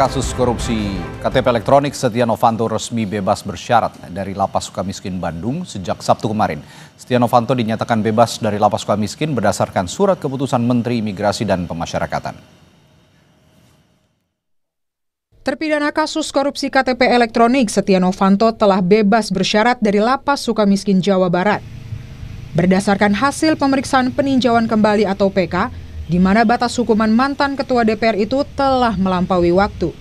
Kasus korupsi KTP elektronik, Setia Novanto resmi bebas bersyarat dari Lapas Sukamiskin Bandung sejak Sabtu kemarin. Setia Novanto dinyatakan bebas dari Lapas Sukamiskin berdasarkan surat keputusan Menteri Imigrasi dan Pemasyarakatan. Terpidana kasus korupsi KTP elektronik, Setia Novanto telah bebas bersyarat dari Lapas Sukamiskin, Jawa Barat. Berdasarkan hasil pemeriksaan peninjauan kembali atau PK, di mana batas hukuman mantan Ketua DPR itu telah melampaui waktu.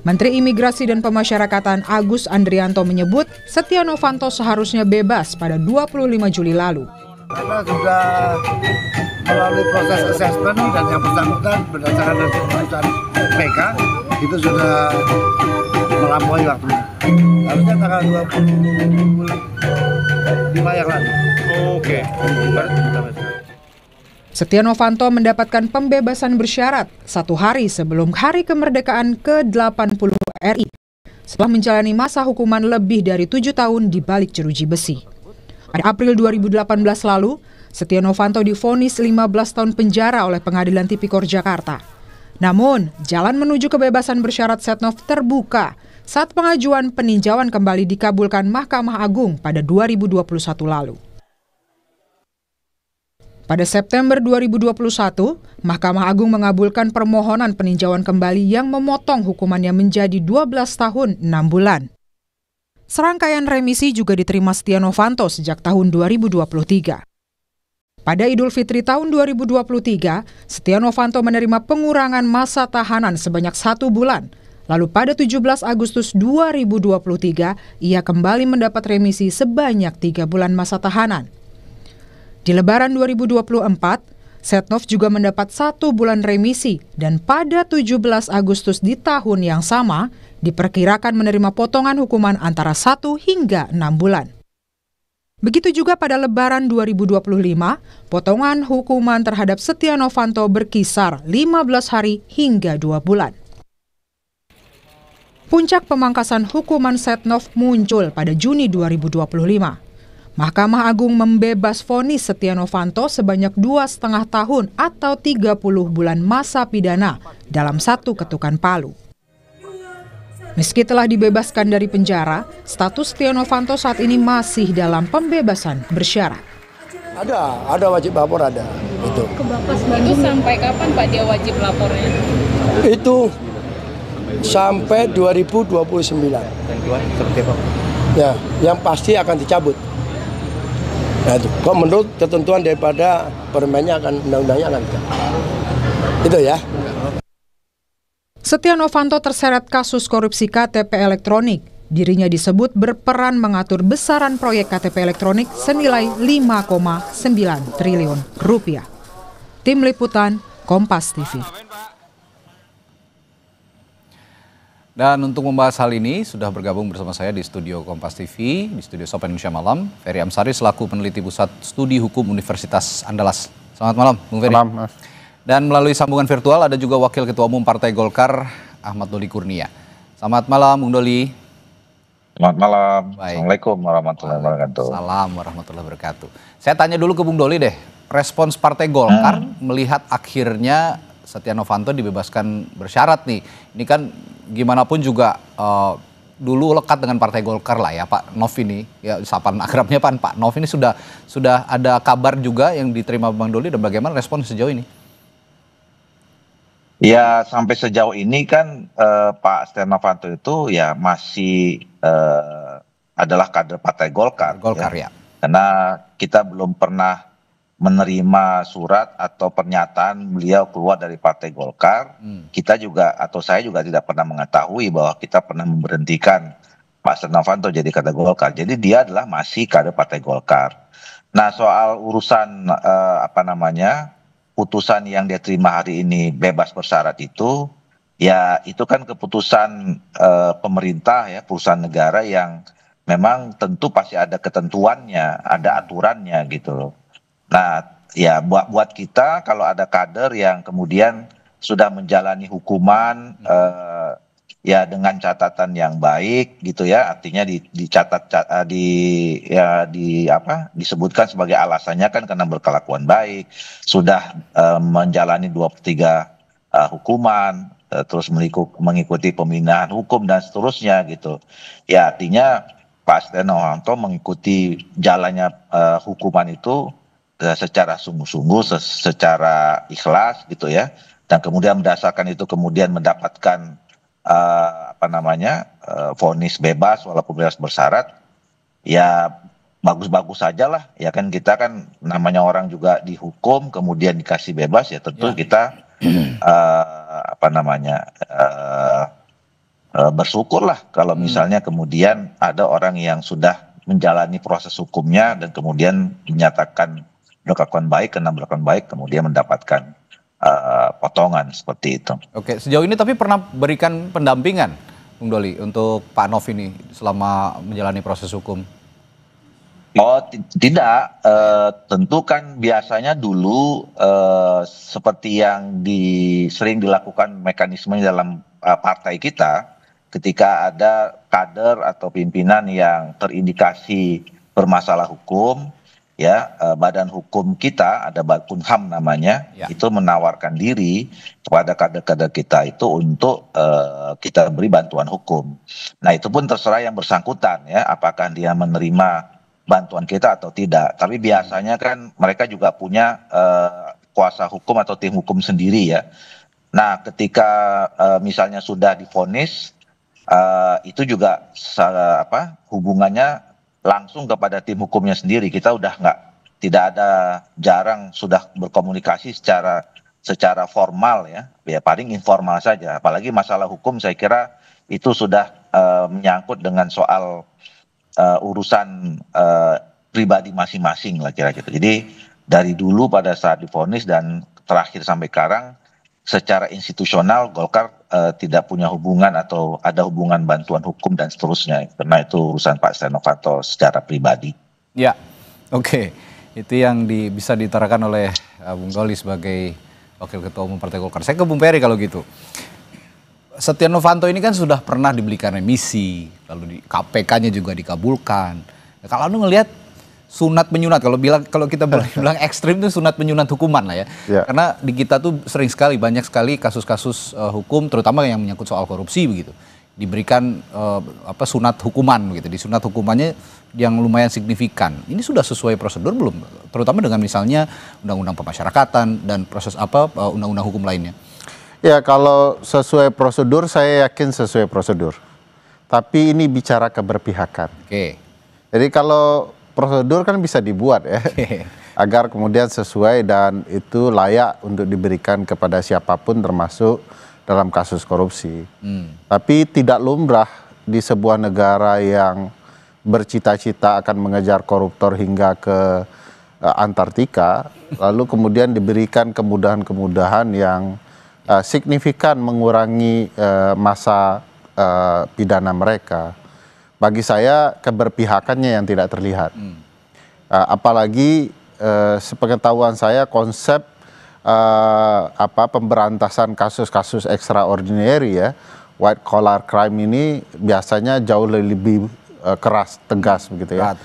Menteri Imigrasi dan Pemasyarakatan Agus Andrianto menyebut Setia Novanto seharusnya bebas pada 25 Juli lalu. Karena sudah melalui proses asesmen dan yang bersangkutan berdasarkan hasil keputusan PK itu sudah melampaui waktunya. Harusnya tanggal 25 yang lalu. Oke. Setia Novanto mendapatkan pembebasan bersyarat 1 hari sebelum Hari Kemerdekaan ke-80 RI setelah menjalani masa hukuman lebih dari 7 tahun di balik jeruji besi. Pada April 2018 lalu, Setia Novanto divonis 15 tahun penjara oleh Pengadilan Tipikor Jakarta. Namun, jalan menuju kebebasan bersyarat Setnov terbuka saat pengajuan peninjauan kembali dikabulkan Mahkamah Agung pada 2021 lalu. Pada September 2021, Mahkamah Agung mengabulkan permohonan peninjauan kembali yang memotong hukumannya menjadi 12 tahun 6 bulan. Serangkaian remisi juga diterima Setia Novanto sejak tahun 2023. Pada Idul Fitri tahun 2023, Setia Novanto menerima pengurangan masa tahanan sebanyak 1 bulan. Lalu pada 17 Agustus 2023, ia kembali mendapat remisi sebanyak 3 bulan masa tahanan. Di Lebaran 2024, Setnov juga mendapat 1 bulan remisi dan pada 17 Agustus di tahun yang sama diperkirakan menerima potongan hukuman antara 1 hingga 6 bulan. Begitu juga pada Lebaran 2025, potongan hukuman terhadap Setia Novanto berkisar 15 hari hingga 2 bulan. Puncak pemangkasan hukuman Setnov muncul pada Juni 2025. Mahkamah Agung membebas vonis Setia Novanto sebanyak 2,5 tahun atau 30 bulan masa pidana dalam 1 ketukan palu. Meski telah dibebaskan dari penjara, status Setia Novanto saat ini masih dalam pembebasan bersyarat. Ada wajib lapor ada. Itu sampai kapan Pak dia wajib lapornya? Itu sampai 2029. Ya, yang pasti akan dicabut. Nah, itu. Kok menurut ketentuan daripada permennya undang-undangnya akan dicabut. Itu ya. Setia Novanto terseret kasus korupsi KTP elektronik. Dirinya disebut berperan mengatur besaran proyek KTP elektronik senilai 5,9 triliun rupiah. Tim Liputan, Kompas TV. Dan untuk membahas hal ini sudah bergabung bersama saya di studio Kompas TV, di studio Sapa Indonesia Malam, Ferry Amsari selaku peneliti Pusat Studi Hukum Universitas Andalas. Selamat malam, Bung Ferry. Malam, Mas. Dan melalui sambungan virtual ada juga Wakil Ketua Umum Partai Golkar, Ahmad Doli Kurnia. Selamat malam, Bung Doli. Selamat malam. Baik. Assalamualaikum warahmatullahi wabarakatuh. Salam warahmatullahi wabarakatuh. Saya tanya dulu ke Bung Doli deh, respons Partai Golkar melihat akhirnya Setia Novanto dibebaskan bersyarat nih. Ini kan gimana pun juga dulu lekat dengan Partai Golkar lah ya Pak Nov ini. Ya sapaan akrabnya Pak Nov ini sudah ada kabar juga yang diterima Bang Doli dan bagaimana respon sejauh ini? Ya sampai sejauh ini kan Pak Setia Novanto itu ya masih adalah kader Partai Golkar. Golkar ya. Karena kita belum pernah menerima surat atau pernyataan beliau keluar dari Partai Golkar. Kita juga atau saya juga tidak pernah mengetahui bahwa kita pernah memberhentikan Pak Setia Novanto jadi kader Golkar. Jadi dia adalah masih kader Partai Golkar. Nah soal urusan putusan yang dia terima hari ini bebas bersyarat itu, ya itu kan keputusan pemerintah ya, perusahaan negara yang memang tentu pasti ada ketentuannya, ada aturannya gitu loh. Nah ya buat kita kalau ada kader yang kemudian sudah menjalani hukuman ya dengan catatan yang baik gitu ya, artinya disebutkan sebagai alasannya kan karena berkelakuan baik, sudah menjalani 2/3 hukuman, terus mengikuti pembinaan hukum dan seterusnya gitu. Ya artinya Pak Setia Novanto mengikuti jalannya hukuman itu secara sungguh-sungguh, secara ikhlas gitu ya, dan kemudian berdasarkan itu kemudian mendapatkan vonis bebas walaupun bebas bersyarat, ya bagus-bagus saja lah ya kan. Kita kan namanya orang juga dihukum kemudian dikasih bebas, ya tentu kita bersyukurlah kalau misalnya kemudian ada orang yang sudah menjalani proses hukumnya dan kemudian dinyatakan berkelakuan baik, karena berkelakuan baik kemudian mendapatkan potongan seperti itu. Oke, sejauh ini tapi pernah berikan pendampingan, Bung Doli, untuk Pak Nov ini selama menjalani proses hukum? Oh tidak, tentu kan biasanya dulu seperti yang sering dilakukan mekanismenya dalam partai kita, ketika ada kader atau pimpinan yang terindikasi bermasalah hukum, ya badan hukum kita, ada Bakunham namanya, itu menawarkan diri kepada kader-kader kita itu untuk kita beri bantuan hukum. Nah itu pun terserah yang bersangkutan ya, apakah dia menerima bantuan kita atau tidak. Tapi biasanya kan mereka juga punya kuasa hukum atau tim hukum sendiri ya. Nah ketika misalnya sudah divonis, itu juga hubungannya langsung kepada tim hukumnya sendiri. Kita udah tidak ada, jarang sudah berkomunikasi secara formal ya paling informal saja. Apalagi masalah hukum saya kira itu sudah menyangkut dengan soal urusan pribadi masing-masing lah kira-kira. Jadi dari dulu pada saat divonis dan terakhir sampai sekarang secara institusional Golkar tidak punya hubungan atau ada hubungan bantuan hukum dan seterusnya, karena itu urusan Pak Setia Novanto secara pribadi. Ya, oke. Itu yang bisa ditarakan oleh Bung Doli sebagai Wakil Ketua Umum Partai Golkar. Saya ke Bung Peri kalau gitu. Setia Novanto ini kan sudah pernah diberikan remisi, lalu di KPK-nya juga dikabulkan. Nah, kalau Anda ngelihat sunat menyunat, kalau kita bilang ekstrim itu sunat menyunat hukuman lah ya. Karena di kita tuh banyak sekali kasus-kasus hukum, terutama yang menyangkut soal korupsi begitu. Diberikan sunat hukuman begitu. Di sunat hukumannya yang lumayan signifikan. Ini sudah sesuai prosedur belum? Terutama dengan misalnya undang-undang pemasyarakatan dan proses undang-undang hukum lainnya. Ya kalau sesuai prosedur saya yakin sesuai prosedur. Tapi ini bicara keberpihakan. Oke. Jadi kalau prosedur kan bisa dibuat ya. Agar kemudian sesuai dan itu layak untuk diberikan kepada siapapun termasuk dalam kasus korupsi. Tapi tidak lumrah di sebuah negara yang bercita-cita akan mengejar koruptor hingga ke Antartika, lalu kemudian diberikan kemudahan-kemudahan yang signifikan mengurangi masa pidana mereka. Bagi saya keberpihakannya yang tidak terlihat. Apalagi sepengetahuan saya konsep pemberantasan kasus-kasus extraordinary ya, white collar crime ini biasanya jauh lebih keras, tegas begitu ya.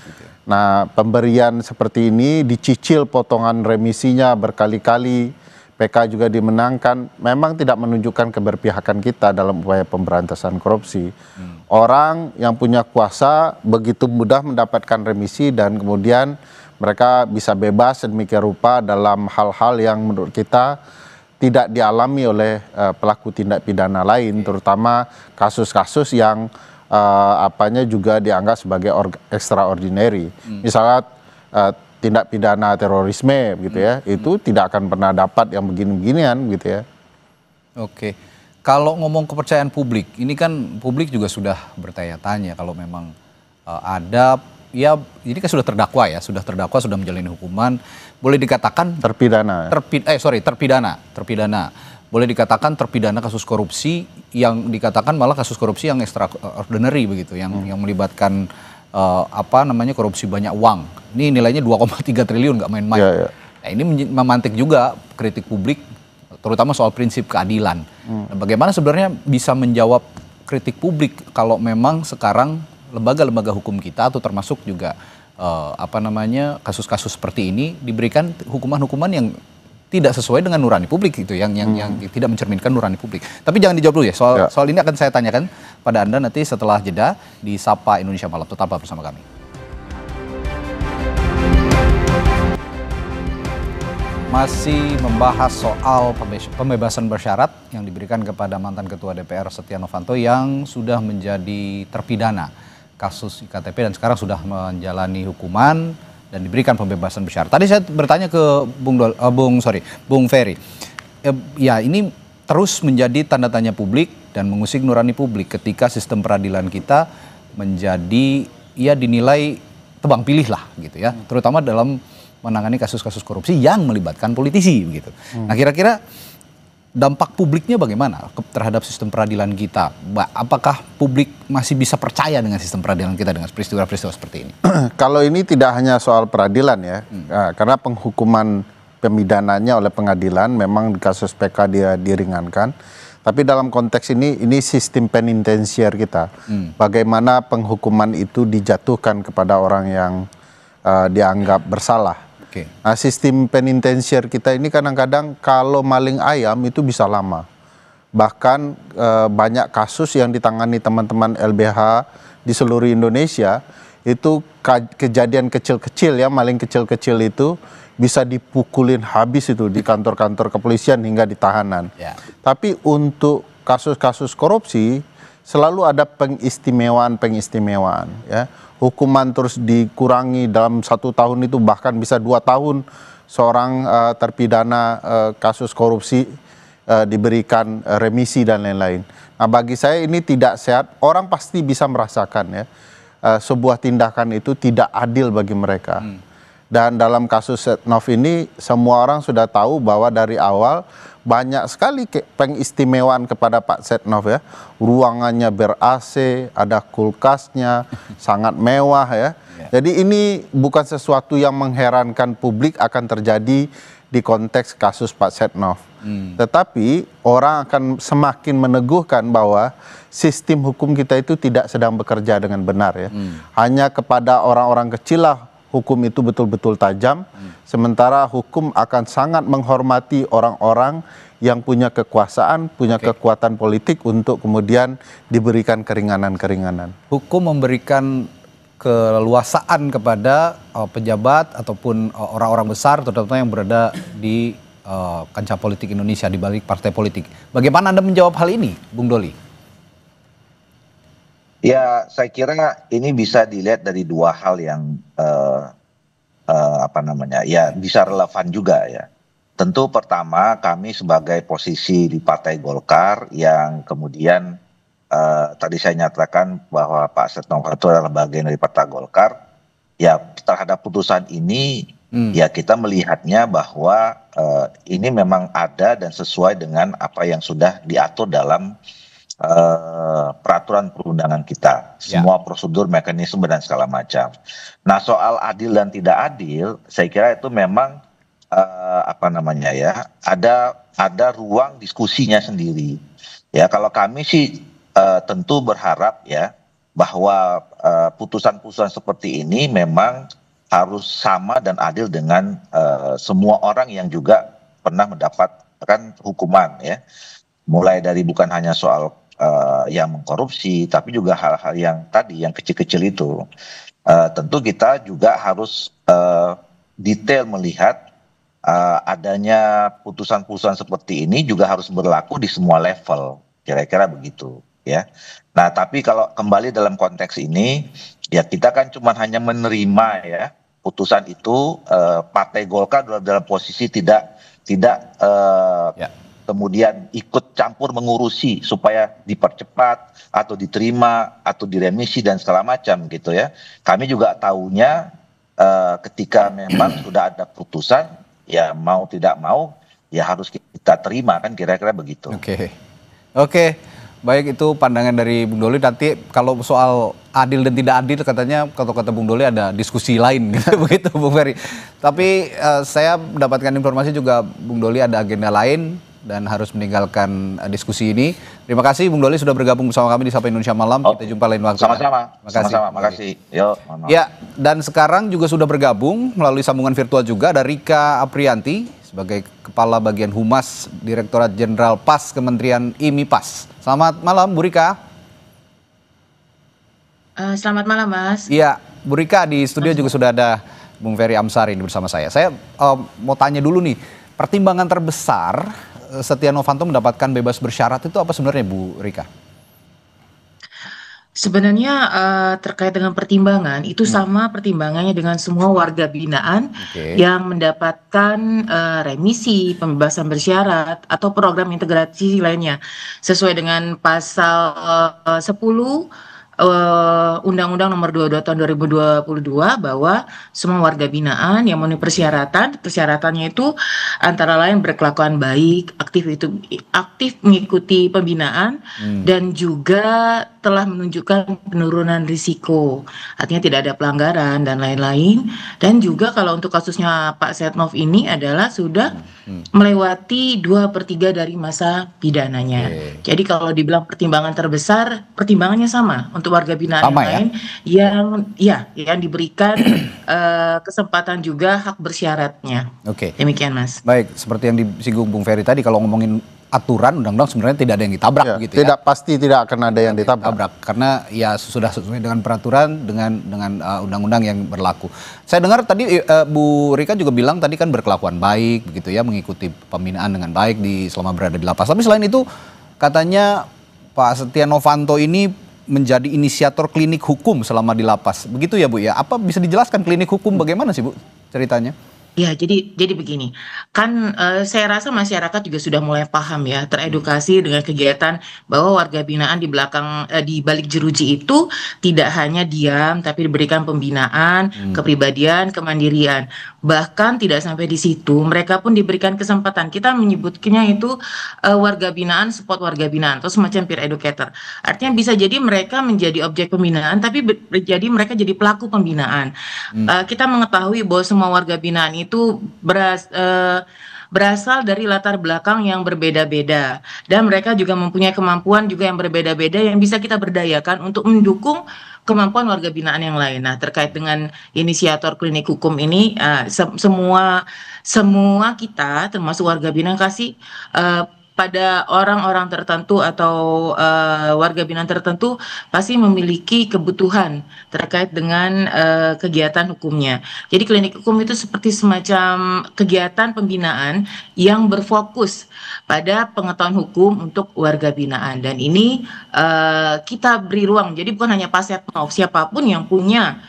Nah, pemberian seperti ini dicicil potongan remisinya berkali-kali, PK juga dimenangkan, memang tidak menunjukkan keberpihakan kita dalam upaya pemberantasan korupsi. Orang yang punya kuasa begitu mudah mendapatkan remisi dan kemudian mereka bisa bebas sedemikian rupa dalam hal-hal yang menurut kita tidak dialami oleh pelaku tindak pidana lain, terutama kasus-kasus yang juga dianggap sebagai extraordinary. Misalnya tindak pidana terorisme gitu ya, itu tidak akan pernah dapat yang begini-beginian gitu ya. Oke, kalau ngomong kepercayaan publik, ini kan publik juga sudah bertanya-tanya kalau memang ada, ya ini kan sudah terdakwa ya, sudah menjalani hukuman, boleh dikatakan terpidana. Boleh dikatakan terpidana kasus korupsi, yang dikatakan malah kasus korupsi yang extraordinary begitu, yang melibatkan korupsi banyak uang. Ini nilainya 2,3 triliun, nggak main-main. Nah, ini memantik juga kritik publik, terutama soal prinsip keadilan. Nah, bagaimana sebenarnya bisa menjawab kritik publik kalau memang sekarang lembaga-lembaga hukum kita atau termasuk juga kasus-kasus seperti ini diberikan hukuman-hukuman yang tidak sesuai dengan nurani publik gitu, yang tidak mencerminkan nurani publik. Tapi jangan dijawab dulu ya, soal ini akan saya tanyakan pada Anda nanti setelah jeda di Sapa Indonesia Malam. Tetaplah bersama kami. Masih membahas soal pembebasan bersyarat yang diberikan kepada mantan Ketua DPR Setia Novanto yang sudah menjadi terpidana kasus IKTP dan sekarang sudah menjalani hukuman dan diberikan pembebasan bersyarat. Tadi saya bertanya ke Bung Ferry. Ya, ini terus menjadi tanda tanya publik dan mengusik nurani publik ketika sistem peradilan kita menjadi dinilai tebang pilih lah gitu ya, terutama dalam menangani kasus-kasus korupsi yang melibatkan politisi begitu. Nah, kira-kira dampak publiknya bagaimana terhadap sistem peradilan kita? Apakah publik masih bisa percaya dengan sistem peradilan kita dengan peristiwa-peristiwa seperti ini? Kalau ini tidak hanya soal peradilan ya, karena penghukuman pemidananya oleh pengadilan memang di kasus PK dia diringankan. Tapi dalam konteks ini sistem penitensiar kita. Bagaimana penghukuman itu dijatuhkan kepada orang yang dianggap bersalah. Nah, sistem penitensiar kita ini kadang-kadang kalau maling ayam itu bisa lama. Bahkan banyak kasus yang ditangani teman-teman LBH di seluruh Indonesia itu kejadian kecil-kecil ya, maling kecil-kecil itu bisa dipukulin habis itu di kantor-kantor kepolisian hingga di tahanan. Tapi untuk kasus-kasus korupsi selalu ada pengistimewaan ya. Hukuman terus dikurangi dalam 1 tahun itu bahkan bisa 2 tahun seorang terpidana kasus korupsi diberikan remisi dan lain-lain. Nah, bagi saya ini tidak sehat. Orang pasti bisa merasakan ya sebuah tindakan itu tidak adil bagi mereka. Dan dalam kasus Setnov ini semua orang sudah tahu bahwa dari awal banyak sekali pengistimewaan kepada Pak Setnov ya. Ruangannya ber-AC, ada kulkasnya, sangat mewah ya. Jadi ini bukan sesuatu yang mengherankan publik akan terjadi di konteks kasus Pak Setnov. Tetapi orang akan semakin meneguhkan bahwa sistem hukum kita itu tidak sedang bekerja dengan benar ya. Hanya kepada orang-orang kecil lah hukum itu betul-betul tajam, sementara hukum akan sangat menghormati orang-orang yang punya kekuasaan, punya kekuatan politik untuk kemudian diberikan keringanan-keringanan. Hukum memberikan keleluasaan kepada pejabat ataupun orang-orang besar, terutama yang berada di kancah politik Indonesia, di balik partai politik. Bagaimana Anda menjawab hal ini, Bung Doli? Ya, saya kira ini bisa dilihat dari 2 hal yang bisa relevan juga ya. Tentu pertama kami sebagai posisi di Partai Golkar yang kemudian tadi saya nyatakan bahwa Pak Setia Novanto adalah bagian dari Partai Golkar. Ya, terhadap putusan ini ya kita melihatnya bahwa ini memang ada dan sesuai dengan apa yang sudah diatur dalam peraturan perundangan kita, semua prosedur, mekanisme dan segala macam. Nah, soal adil dan tidak adil, saya kira itu memang ada ruang diskusinya sendiri. Ya, kalau kami sih tentu berharap ya bahwa putusan-putusan seperti ini memang harus sama dan adil dengan semua orang yang juga pernah mendapatkan hukuman ya. Mulai dari bukan hanya soal yang mengkorupsi, tapi juga hal-hal yang tadi yang kecil-kecil itu. Tentu kita juga harus detail melihat adanya putusan-putusan seperti ini juga harus berlaku di semua level, kira-kira begitu ya. Nah, tapi kalau kembali dalam konteks ini ya kita kan cuma hanya menerima ya putusan itu, Partai Golkar dalam posisi tidak kemudian ikut campur mengurusi supaya dipercepat atau diterima atau diremisi dan segala macam gitu ya. Kami juga tahunya ketika memang sudah ada putusan ya mau tidak mau ya harus kita terima kan, kira-kira begitu. Oke. Baik, itu pandangan dari Bung Doli. Nanti kalau soal adil dan tidak adil katanya kata Bung Doli ada diskusi lain gitu, begitu Bung Ferry. Tapi saya mendapatkan informasi juga Bung Doli ada agenda lain dan harus meninggalkan diskusi ini. Terima kasih Bung Doli sudah bergabung bersama kami di Sapa Indonesia Malam. Kita jumpa lain waktu. Sama-sama. Makasih. Ya, dan sekarang juga sudah bergabung melalui sambungan virtual juga ada Rika Aprianti sebagai Kepala Bagian Humas Direktorat Jenderal PAS Kementerian IMI-PAS. Selamat malam Bu Rika. Selamat malam Mas. Iya, Bu Rika di studio juga sudah ada Bung Ferry Amsari ini bersama saya. Saya mau tanya dulu nih, pertimbangan terbesar Setia Novanto mendapatkan bebas bersyarat itu apa sebenarnya Bu Rika? Sebenarnya terkait dengan pertimbangan itu sama pertimbangannya dengan semua warga binaan yang mendapatkan remisi, pembebasan bersyarat atau program integrasi lainnya sesuai dengan pasal 10 Undang-Undang Nomor 22 Tahun 2022 bahwa semua warga binaan yang memenuhi persyaratannya itu antara lain berkelakuan baik, aktif mengikuti pembinaan dan juga telah menunjukkan penurunan risiko, artinya tidak ada pelanggaran dan lain-lain. Dan juga kalau untuk kasusnya Pak Setnov ini adalah sudah melewati 2/3 dari masa pidananya. Jadi kalau dibilang pertimbangan terbesar, pertimbangannya sama untuk warga binaan sama, yang lain yang diberikan kesempatan juga hak bersyaratnya. Demikian Mas. Baik, seperti yang disinggung Bung Ferry tadi, kalau ngomongin aturan undang-undang sebenarnya tidak ada yang ditabrak begitu ya. Pasti tidak akan ada yang ditabrak. Karena ya sudah sesuai dengan peraturan dengan undang-undang yang berlaku. Saya dengar tadi Bu Rika juga bilang tadi kan berkelakuan baik begitu ya, mengikuti pembinaan dengan baik selama berada di lapas. Tapi selain itu katanya Pak Setia Novanto ini menjadi inisiator klinik hukum selama di lapas. Begitu ya Bu ya? Apa bisa dijelaskan klinik hukum bagaimana sih Bu ceritanya? Ya, jadi begini, kan saya rasa masyarakat juga sudah mulai paham ya, teredukasi dengan kegiatan bahwa warga binaan di balik jeruji itu tidak hanya diam, tapi diberikan pembinaan, kepribadian, kemandirian. Bahkan tidak sampai di situ, mereka pun diberikan kesempatan. Kita menyebutnya itu warga binaan, support warga binaan, atau semacam peer educator. Artinya bisa jadi mereka menjadi objek pembinaan, tapi mereka jadi pelaku pembinaan. Kita mengetahui bahwa semua warga binaan itu berasal dari latar belakang yang berbeda-beda dan mereka juga mempunyai kemampuan juga yang berbeda-beda yang bisa kita berdayakan untuk mendukung kemampuan warga binaan yang lain. Nah, terkait dengan inisiator klinik hukum ini, semua kita termasuk warga binaan kasih pada orang-orang tertentu atau warga binaan tertentu pasti memiliki kebutuhan terkait dengan kegiatan hukumnya. Jadi klinik hukum itu seperti semacam kegiatan pembinaan yang berfokus pada pengetahuan hukum untuk warga binaan. Dan ini kita beri ruang, jadi bukan hanya Pak Setnov, siapapun yang punya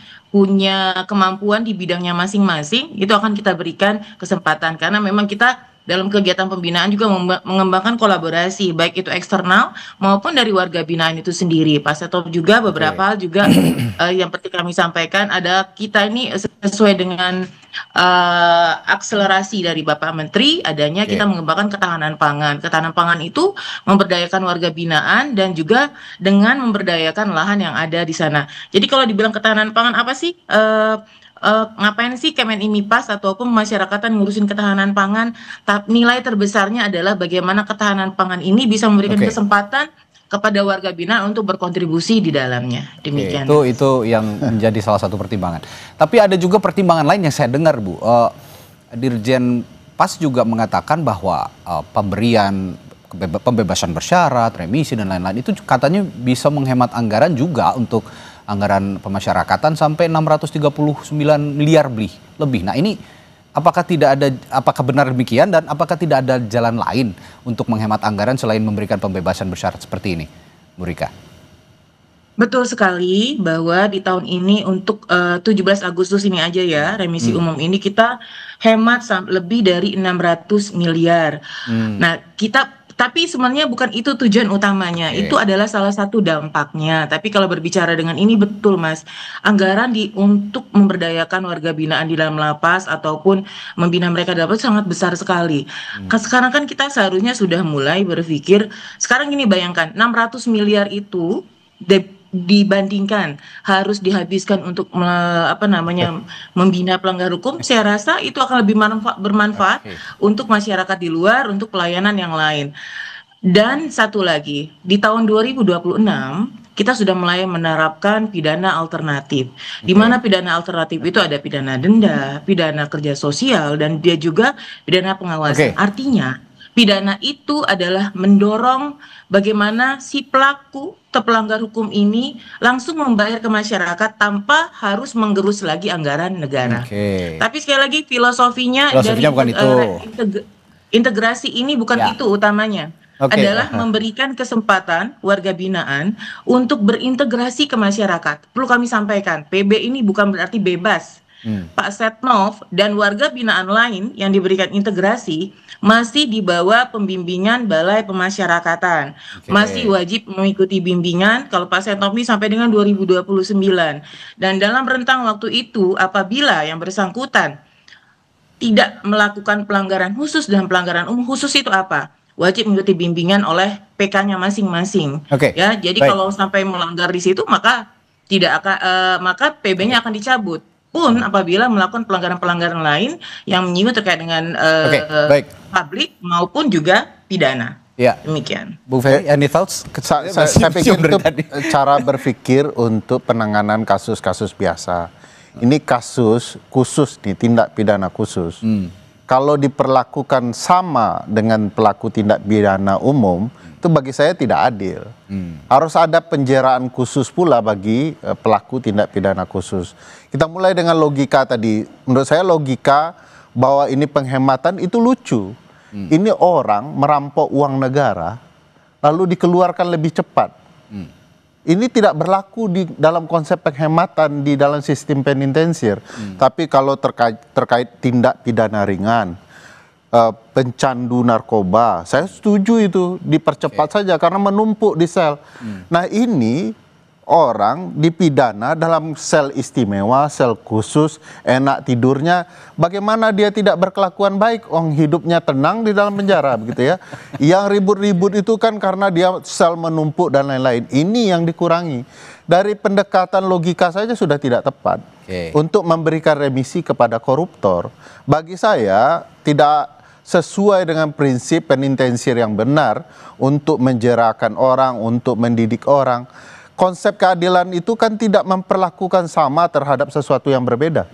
kemampuan di bidangnya masing-masing, itu akan kita berikan kesempatan. Karena memang kita dalam kegiatan pembinaan juga mengembangkan kolaborasi, baik itu eksternal maupun dari warga binaan itu sendiri. Pak Setnov juga beberapa hal juga yang seperti kami sampaikan, ada kita ini sesuai dengan akselerasi dari Bapak Menteri, adanya kita mengembangkan ketahanan pangan. Ketahanan pangan itu memberdayakan warga binaan dan juga dengan memberdayakan lahan yang ada di sana. Jadi kalau dibilang ketahanan pangan apa sih? Ngapain sih Kemen IMI-PAS ataupun masyarakatan ngurusin ketahanan pangan? Nilai terbesarnya adalah bagaimana ketahanan pangan ini bisa memberikan kesempatan kepada warga binaan untuk berkontribusi di dalamnya. Demikian. Itu yang menjadi salah satu pertimbangan. Tapi ada juga pertimbangan lain yang saya dengar Bu. Dirjen PAS juga mengatakan bahwa pemberian pembebasan bersyarat, remisi dan lain-lain itu katanya bisa menghemat anggaran juga untuk anggaran pemasyarakatan sampai 639 miliar lebih. Nah ini apakah benar demikian dan apakah tidak ada jalan lain untuk menghemat anggaran selain memberikan pembebasan bersyarat seperti ini, Bu Rika? Betul sekali bahwa di tahun ini untuk 17 Agustus ini aja ya, remisi umum ini kita hemat lebih dari 600 miliar. Nah, tapi sebenarnya bukan itu tujuan utamanya, itu adalah salah satu dampaknya. Tapi kalau berbicara dengan ini betul Mas, anggaran untuk memberdayakan warga binaan di dalam lapas ataupun membina mereka di lapas sangat besar sekali. Sekarang kan kita seharusnya sudah mulai berpikir, sekarang ini bayangkan 600 miliar itu dibandingkan harus dihabiskan untuk membina pelanggar hukum, saya rasa itu akan lebih bermanfaat untuk masyarakat di luar, untuk pelayanan yang lain. Dan satu lagi, di tahun 2026 kita sudah mulai menerapkan pidana alternatif. Di mana pidana alternatif itu ada pidana denda, pidana kerja sosial, dan dia juga pidana pengawasan. Artinya, pidana itu adalah mendorong bagaimana si pelaku atau pelanggar hukum ini langsung membayar ke masyarakat tanpa harus menggerus lagi anggaran negara. Tapi sekali lagi filosofinya dari bukan itu. Integrasi ini bukan itu utamanya. Adalah memberikan kesempatan warga binaan untuk berintegrasi ke masyarakat. Perlu kami sampaikan, PB ini bukan berarti bebas. Pak Setnov dan warga binaan lain yang diberikan integrasi masih di bawah pembimbingan Balai Pemasyarakatan. Masih wajib mengikuti bimbingan kalau Pak Setnov ini sampai dengan 2029. Dan dalam rentang waktu itu apabila yang bersangkutan tidak melakukan pelanggaran khusus dan pelanggaran umum, khusus itu apa? Wajib mengikuti bimbingan oleh PK-nya masing-masing. Ya, jadi kalau sampai melanggar di situ maka tidak akan maka PB-nya akan dicabut. Pun apabila melakukan pelanggaran-pelanggaran lain yang menyinggung terkait dengan publik maupun juga pidana. Ya. Demikian. Bung Ferry, any thoughts? Saya pikir itu cara berpikir untuk penanganan kasus-kasus biasa. Ini kasus khusus nih, tindak pidana khusus. Kalau diperlakukan sama dengan pelaku tindak pidana umum, itu bagi saya tidak adil. Harus ada penjeraan khusus pula bagi pelaku tindak pidana khusus. Kita mulai dengan logika tadi. Menurut saya logika bahwa ini penghematan itu lucu. Ini orang merampok uang negara, lalu dikeluarkan lebih cepat. Ini tidak berlaku di dalam konsep penghematan di dalam sistem penitensir. Tapi kalau terkait tindak pidana ringan, pencandu narkoba, saya setuju itu dipercepat saja karena menumpuk di sel. Nah ini orang dipidana dalam sel istimewa, sel khusus, enak tidurnya. Bagaimana dia tidak berkelakuan baik? Hidupnya tenang di dalam penjara, begitu ya. Yang ribut-ribut itu kan karena dia sel menumpuk dan lain-lain. Ini yang dikurangi. Dari pendekatan logika saja sudah tidak tepat untuk memberikan remisi kepada koruptor. Bagi saya tidak sesuai dengan prinsip penitensir yang benar untuk menjerakan orang, untuk mendidik orang. Konsep keadilan itu kan tidak memperlakukan sama terhadap sesuatu yang berbeda.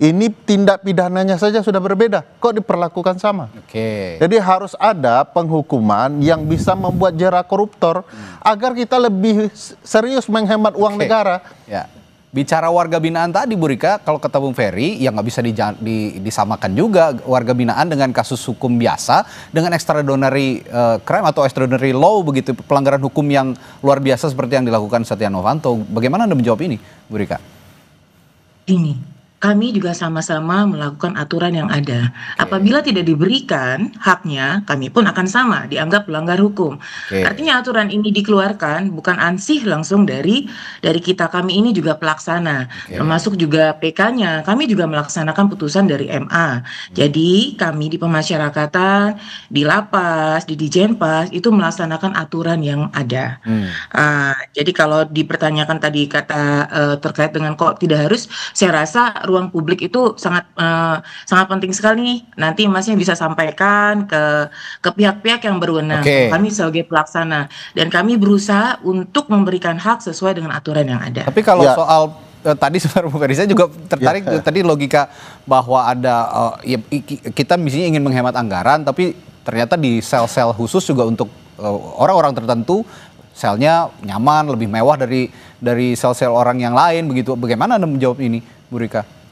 Ini tindak pidananya saja sudah berbeda, kok diperlakukan sama? Jadi harus ada penghukuman yang bisa membuat jera koruptor agar kita lebih serius menghemat uang negara. Bicara warga binaan tadi, Bu Rika, kalau kata Bung Ferry, ya nggak bisa disamakan juga warga binaan dengan kasus hukum biasa dengan extraordinary crime atau extraordinary law, begitu, pelanggaran hukum yang luar biasa seperti yang dilakukan Setia Novanto. Bagaimana Anda menjawab ini, Bu Rika? Ini, kami juga sama-sama melakukan aturan yang ada. Apabila tidak diberikan haknya, kami pun akan sama dianggap pelanggar hukum. Artinya aturan ini dikeluarkan bukan ansih langsung dari kita, kami ini juga pelaksana, termasuk juga PK-nya. Kami juga melaksanakan putusan dari MA. Jadi kami di pemasyarakatan, di lapas, di Dijenpas itu melaksanakan aturan yang ada. Jadi kalau dipertanyakan tadi kata terkait dengan kok tidak harus, saya rasa ruang publik itu sangat penting sekali nih. Nanti Masnya bisa sampaikan ke pihak-pihak yang berwenang. Kami sebagai pelaksana dan kami berusaha untuk memberikan hak sesuai dengan aturan yang ada. Tapi kalau soal tadi sebenarnya Bu Ferry, saya juga tertarik tadi logika bahwa ada kita misalnya ingin menghemat anggaran, tapi ternyata di sel-sel khusus juga untuk orang-orang tertentu selnya nyaman, lebih mewah dari sel-sel orang yang lain, begitu. Bagaimana Anda menjawab ini, Bu Rika?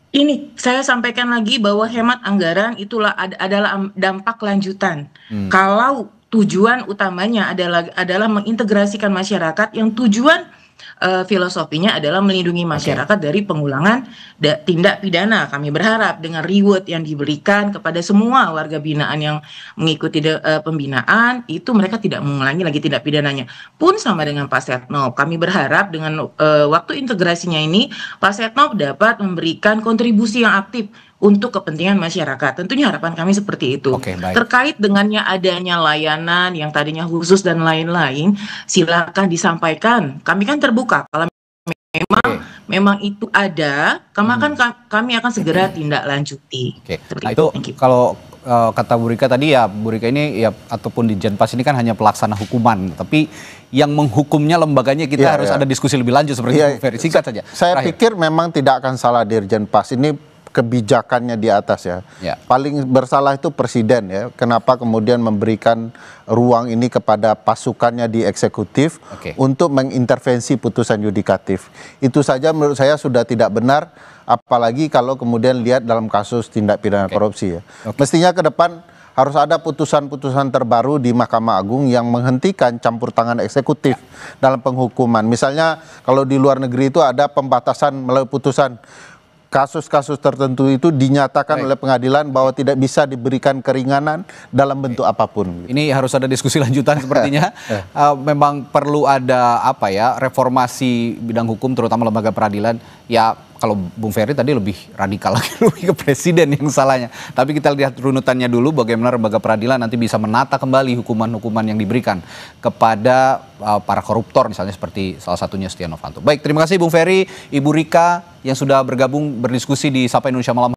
Ini saya sampaikan lagi bahwa hemat anggaran itulah adalah dampak lanjutan. Kalau tujuan utamanya adalah mengintegrasikan masyarakat, yang tujuan filosofinya adalah melindungi masyarakat dari pengulangan tindak pidana. Kami berharap dengan reward yang diberikan kepada semua warga binaan yang mengikuti pembinaan, itu mereka tidak mengulangi lagi tindak pidananya. Pun sama dengan Pak Setnov, kami berharap dengan waktu integrasinya ini, Pak Setnov dapat memberikan kontribusi yang aktif untuk kepentingan masyarakat. Tentunya harapan kami seperti itu. Terkait dengannya adanya layanan yang tadinya khusus dan lain-lain, silakan disampaikan. Kami kan terbuka. Kalau memang itu ada, kami akan segera tindak lanjuti. Nah, itu kalau kata Bu Rika tadi, ya Bu Rika ini ya ataupun di Jenpas ini kan hanya pelaksana hukuman, tapi yang menghukumnya lembaganya kita harus ada diskusi lebih lanjut seperti itu, Ferry. Singkat saja. Saya pikir memang tidak akan salah Dirjen Pas. Ini kebijakannya di atas ya. Paling bersalah itu presiden ya. Kenapa kemudian memberikan ruang ini kepada pasukannya di eksekutif untuk mengintervensi putusan yudikatif. Itu saja menurut saya sudah tidak benar, apalagi kalau kemudian lihat dalam kasus tindak pidana korupsi ya. Mestinya ke depan harus ada putusan-putusan terbaru di Mahkamah Agung yang menghentikan campur tangan eksekutif dalam penghukuman. Misalnya kalau di luar negeri itu ada pembatasan melalui putusan. Kasus-kasus tertentu itu dinyatakan oleh pengadilan bahwa tidak bisa diberikan keringanan dalam bentuk apapun. Ini harus ada diskusi lanjutan sepertinya. Memang perlu ada reformasi bidang hukum terutama lembaga peradilan. Ya kalau Bung Ferry tadi lebih radikal lagi, lebih ke presiden yang salahnya. Tapi kita lihat runutannya dulu bagaimana lembaga peradilan nanti bisa menata kembali hukuman-hukuman yang diberikan kepada para koruptor misalnya seperti salah satunya Setia Novanto. Baik, terima kasih Bung Ferry, Ibu Rika yang sudah bergabung berdiskusi di Sapa Indonesia Malam.